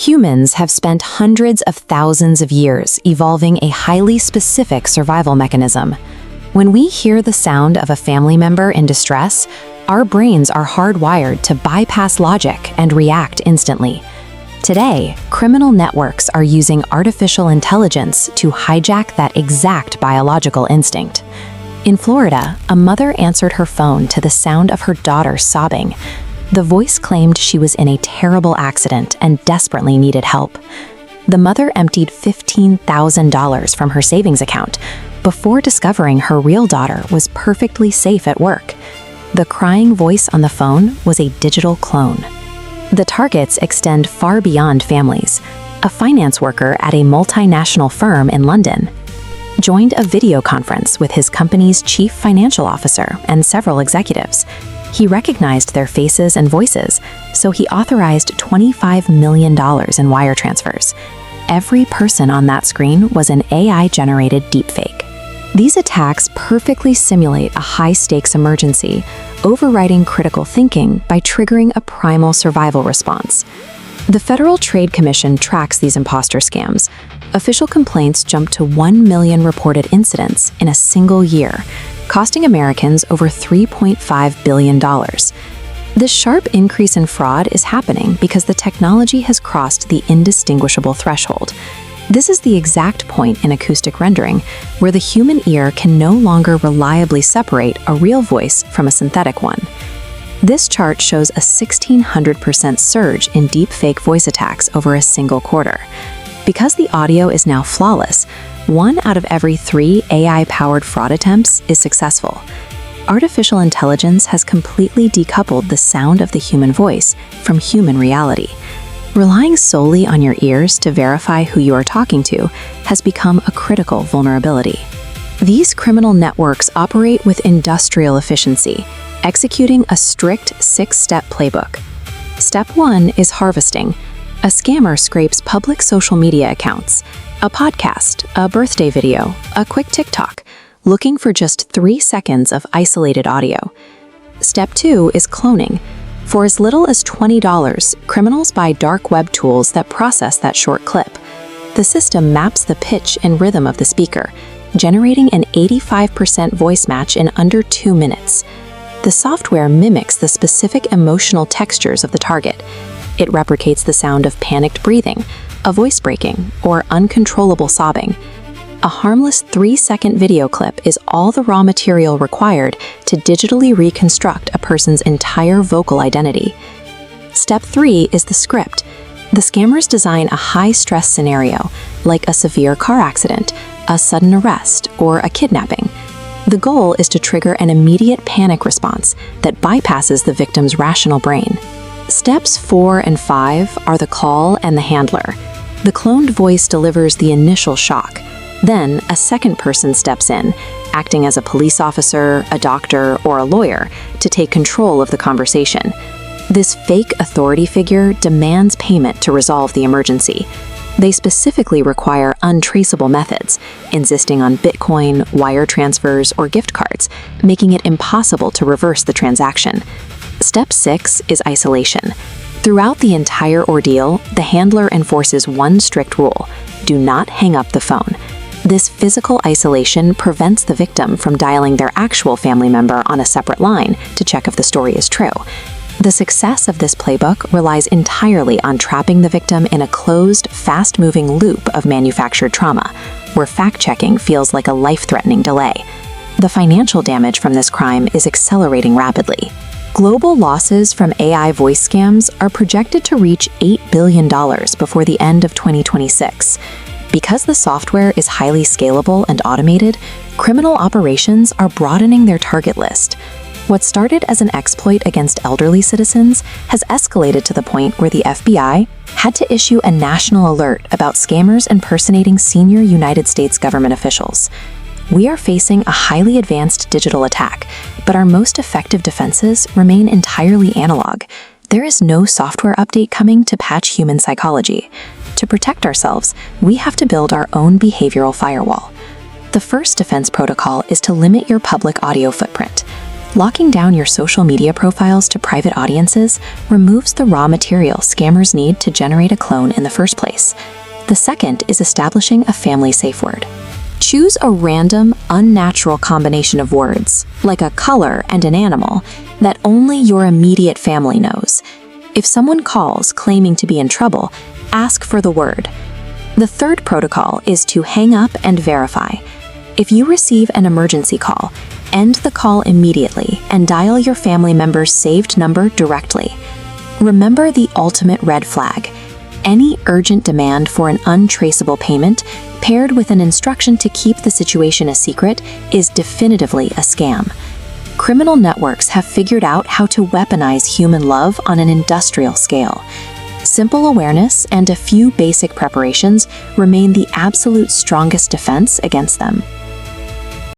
Humans have spent hundreds of thousands of years evolving a highly specific survival mechanism. When we hear the sound of a family member in distress, our brains are hardwired to bypass logic and react instantly. Today, criminal networks are using artificial intelligence to hijack that exact biological instinct. In Florida, a mother answered her phone to the sound of her daughter sobbing. The voice claimed she was in a terrible accident and desperately needed help. The mother emptied $15,000 from her savings account before discovering her real daughter was perfectly safe at work. The crying voice on the phone was a digital clone. The targets extend far beyond families. A finance worker at a multinational firm in London joined a video conference with his company's chief financial officer and several executives. He recognized their faces and voices, so he authorized $25 million in wire transfers. Every person on that screen was an AI-generated deepfake. These attacks perfectly simulate a high-stakes emergency, overriding critical thinking by triggering a primal survival response. The Federal Trade Commission tracks these imposter scams. Official complaints jumped to 1 million reported incidents in a single year, costing Americans over $3.5 billion. This sharp increase in fraud is happening because the technology has crossed the indistinguishable threshold. This is the exact point in acoustic rendering where the human ear can no longer reliably separate a real voice from a synthetic one. This chart shows a 1,600% surge in deepfake voice attacks over a single quarter. Because the audio is now flawless, 1 out of every 3 AI-powered fraud attempts is successful. Artificial intelligence has completely decoupled the sound of the human voice from human reality. Relying solely on your ears to verify who you are talking to has become a critical vulnerability. These criminal networks operate with industrial efficiency, executing a strict 6-step playbook. Step 1 is harvesting. A scammer scrapes public social media accounts, a podcast, a birthday video, a quick TikTok, looking for just 3 seconds of isolated audio. Step 2 is cloning. For as little as $20, criminals buy dark web tools that process that short clip. The system maps the pitch and rhythm of the speaker, generating an 85% voice match in under 2 minutes. The software mimics the specific emotional textures of the target. It replicates the sound of panicked breathing, a voice breaking, or uncontrollable sobbing. A harmless 3-second video clip is all the raw material required to digitally reconstruct a person's entire vocal identity. Step 3 is the script. The scammers design a high-stress scenario, like a severe car accident, a sudden arrest, or a kidnapping. The goal is to trigger an immediate panic response that bypasses the victim's rational brain. Steps 4 and 5 are the call and the handler. The cloned voice delivers the initial shock. Then, a second person steps in, acting as a police officer, a doctor, or a lawyer, to take control of the conversation. This fake authority figure demands payment to resolve the emergency. They specifically require untraceable methods, insisting on Bitcoin, wire transfers, or gift cards, making it impossible to reverse the transaction. Step 6 is isolation. Throughout the entire ordeal, the handler enforces one strict rule: do not hang up the phone. This physical isolation prevents the victim from dialing their actual family member on a separate line to check if the story is true. The success of this playbook relies entirely on trapping the victim in a closed, fast-moving loop of manufactured trauma, where fact-checking feels like a life-threatening delay. The financial damage from this crime is accelerating rapidly. Global losses from AI voice scams are projected to reach $8 billion before the end of 2026. Because the software is highly scalable and automated, criminal operations are broadening their target list. What started as an exploit against elderly citizens has escalated to the point where the FBI had to issue a national alert about scammers impersonating senior United States government officials. We are facing a highly advanced digital attack, but our most effective defenses remain entirely analog. There is no software update coming to patch human psychology. To protect ourselves, we have to build our own behavioral firewall. The first defense protocol is to limit your public audio footprint. Locking down your social media profiles to private audiences removes the raw material scammers need to generate a clone in the first place. The second is establishing a family safe word. Choose a random, unnatural combination of words, like a color and an animal, that only your immediate family knows. If someone calls claiming to be in trouble, ask for the word. The third protocol is to hang up and verify. If you receive an emergency call, end the call immediately and dial your family member's saved number directly. Remember the ultimate red flag. Any urgent demand for an untraceable payment, paired with an instruction to keep the situation a secret, is definitively a scam. Criminal networks have figured out how to weaponize human love on an industrial scale. Simple awareness and a few basic preparations remain the absolute strongest defense against them.